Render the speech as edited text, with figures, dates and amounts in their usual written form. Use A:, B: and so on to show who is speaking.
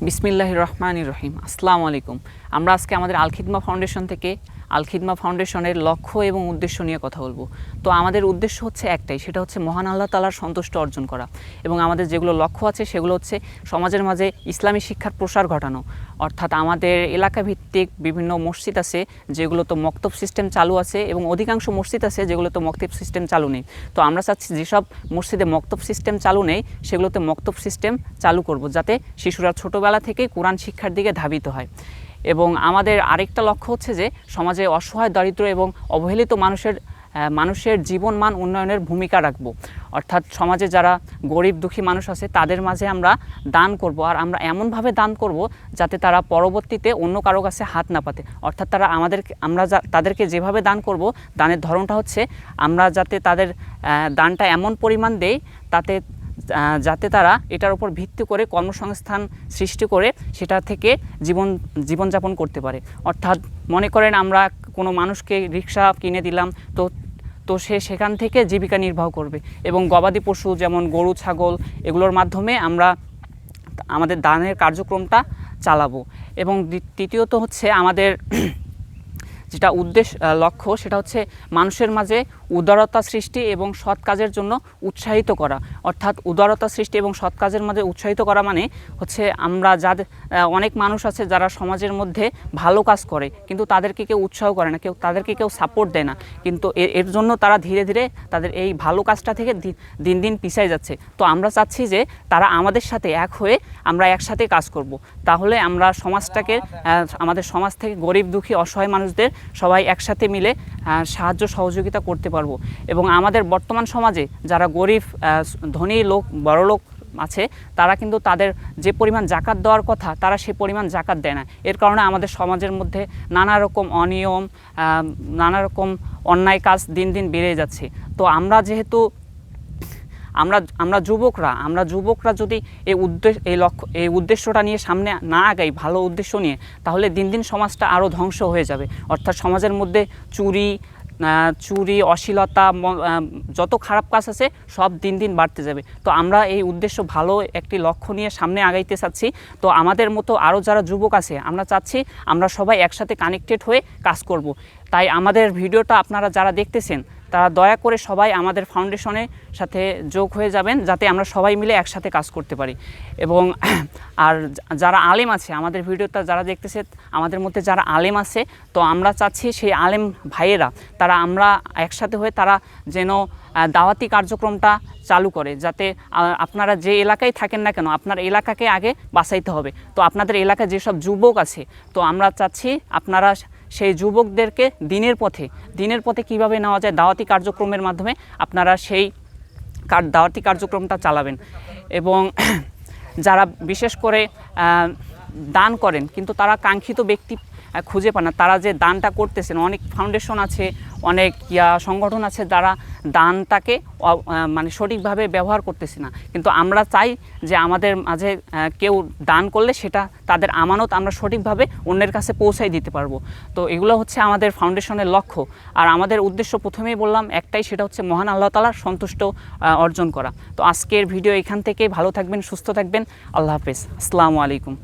A: বিসমিল্লাহির রহমানির রহিম। আসসালামু আলাইকুম। আমরা আজকে আমাদের আল খিদমা ফাউন্ডেশন থেকে আল খিদমা ফাউন্ডেশনের লক্ষ্য এবং উদ্দেশ্য নিয়ে কথা বলবো। তো আমাদের উদ্দেশ্য হচ্ছে একটাই, সেটা হচ্ছে মহান আল্লাহ তাআলার সন্তুষ্টি অর্জন করা। এবং আমাদের যেগুলো লক্ষ্য আছে সেগুলো হচ্ছে সমাজের মাঝে ইসলামী শিক্ষার প্রসার ঘটানো। অর্থাৎ আমাদের এলাকা ভিত্তিক বিভিন্ন মসজিদ আছে যেগুলোতে মক্তব সিস্টেম চালু আছে, এবং অধিকাংশ মসজিদ আছে যেগুলোতে মক্তব সিস্টেম চালু নেই। তো আমরা চাচ্ছি যেসব মসজিদে মক্তব সিস্টেম চালু নেই সেগুলোতে মক্তব সিস্টেম চালু করব, যাতে শিশুরা ছোটোবেলা থেকেই কোরআন শিক্ষার দিকে ধাবিত হয়। এবং আমাদের আরেকটা লক্ষ্য হচ্ছে যে সমাজে অসহায়, দরিদ্র এবং অবহেলিত মানুষের জীবনমান উন্নয়নের ভূমিকা রাখব। অর্থাৎ সমাজে যারা গরিব দুঃখী মানুষ আছে তাদের মাঝে আমরা দান করব, আর আমরা এমনভাবে দান করব যাতে তারা পরবর্তীতে অন্য কারো কাছে হাত না পাতে। অর্থাৎ তাদেরকে যেভাবে দান করব, দানের ধরনটা হচ্ছে আমরা যাতে তাদের দানটা এমন পরিমাণ দেই যাতে তারা এটার উপর ভিত্তি করে কর্মসংস্থান সৃষ্টি করে সেটা থেকে জীবনযাপন করতে পারে। অর্থাৎ মনে করেন আমরা কোনো মানুষকে রিক্সা কিনে দিলাম, তো সে সেখান থেকে জীবিকা নির্বাহ করবে। এবং গবাদি পশু যেমন গরু, ছাগল, এগুলোর মাধ্যমে আমরা আমাদের দানের কার্যক্রমটা চালাবো। এবং তৃতীয়ত হচ্ছে আমাদের যেটা লক্ষ্য সেটা হচ্ছে মানুষের মাঝে উদারতা সৃষ্টি এবং সৎ কাজের জন্য উৎসাহিত করা। অর্থাৎ উদারতা সৃষ্টি এবং সৎ কাজের মাঝে উৎসাহিত করা মানে হচ্ছে আমরা অনেক মানুষ আছে যারা সমাজের মধ্যে ভালো কাজ করে কিন্তু তাদেরকে কেউ উৎসাহ করে না, তাদেরকে কেউ সাপোর্ট দেয় না, কিন্তু এর জন্য তারা ধীরে ধীরে তাদের এই ভালো কাজটা থেকে দিন দিন পিছিয়ে যাচ্ছে। তো আমরা চাচ্ছি যে তারা আমাদের সাথে এক হয়ে আমরা একসাথে কাজ করব, তাহলে আমরা আমাদের সমাজ থেকে গরিব দুঃখী অসহায় মানুষদের সবাই একসাথে মিলে সাহায্য সহযোগিতা করতে পারবো। এবং আমাদের বর্তমান সমাজে যারা গরিব, ধনী লোক, বড়লোক আছে, তারা কিন্তু তাদের যে পরিমাণ জাকাত দেওয়ার কথা তারা সে পরিমাণ জাকাত দেয় না। এর কারণে আমাদের সমাজের মধ্যে নানা রকম অনিয়ম, নানা রকম অন্যায় কাজ দিন দিন বেড়ে যাচ্ছে। তো আমরা যুবকরা যদি এই উদ্দেশ্যটা নিয়ে সামনে না আগাই, ভালো উদ্দেশ্য নিয়ে, তাহলে দিন দিন সমাজটা আরও ধ্বংস হয়ে যাবে। অর্থাৎ সমাজের মধ্যে চুরি, অশ্লীলতা, যত খারাপ কাজ আছে সব দিন দিন বাড়তে যাবে। তো আমরা এই উদ্দেশ্য, ভালো একটি লক্ষ্য নিয়ে সামনে আগাইতে চাচ্ছি। তো আমাদের মতো আরও যারা যুবক আছে আমরা চাচ্ছি আমরা সবাই একসাথে কানেক্টেড হয়ে কাজ করব। তাই আমাদের ভিডিওটা আপনারা যারা দেখতেছেন তারা দয়া করে সবাই আমাদের ফাউন্ডেশনের সাথে যোগ হয়ে যাবেন, যাতে আমরা সবাই মিলে একসাথে কাজ করতে পারি। এবং আর যারা আলেম আছে, আমাদের ভিডিওটা যারা দেখতেছে, আমাদের মধ্যে যারা আলেম আছে, তো আমরা চাচ্ছি সেই আলেম ভাইয়েরা আমরা একসাথে হয়ে তারা যেন দাওয়াতি কার্যক্রমটা চালু করে, যাতে আপনারা যে এলাকায় থাকেন না কেন আপনার এলাকাকে আগে বাঁচাইতে হবে। তো আপনাদের এলাকায় যেসব যুবক আছে, তো আমরা চাচ্ছি আপনারা সেই যুবকদেরকে দিনের পথে কিভাবে নেওয়া যায় দাওয়াতি কার্যক্রমের মাধ্যমে আপনারা সেই দাওয়াতি কার্যক্রমটা চালাবেন। এবং যারা বিশেষ করে দান করেন কিন্তু তারা কাঙ্ক্ষিত ব্যক্তি খুঁজে পান না, তারা যে দানটা করতেছেন, অনেক ফাউন্ডেশন আছে, অনেক সংগঠন আছে যারা দানটাকে মানে সঠিকভাবে ব্যবহার করতেছে না। কিন্তু আমরা চাই যে আমাদের মাঝে কেউ দান করলে সেটা তাদের আমানত আমরা সঠিকভাবে অন্যের কাছে পৌঁছাই দিতে পারবো। তো এগুলো হচ্ছে আমাদের ফাউন্ডেশনের লক্ষ্য। আর আমাদের উদ্দেশ্য প্রথমেই বললাম একটাই, সেটা হচ্ছে মহান আল্লাহ তাআলার সন্তুষ্ট অর্জন করা। তো আজকের ভিডিও এখান থেকে, ভালো থাকবেন, সুস্থ থাকবেন, আল্লাহ হাফেজ, আসসালামু আলাইকুম।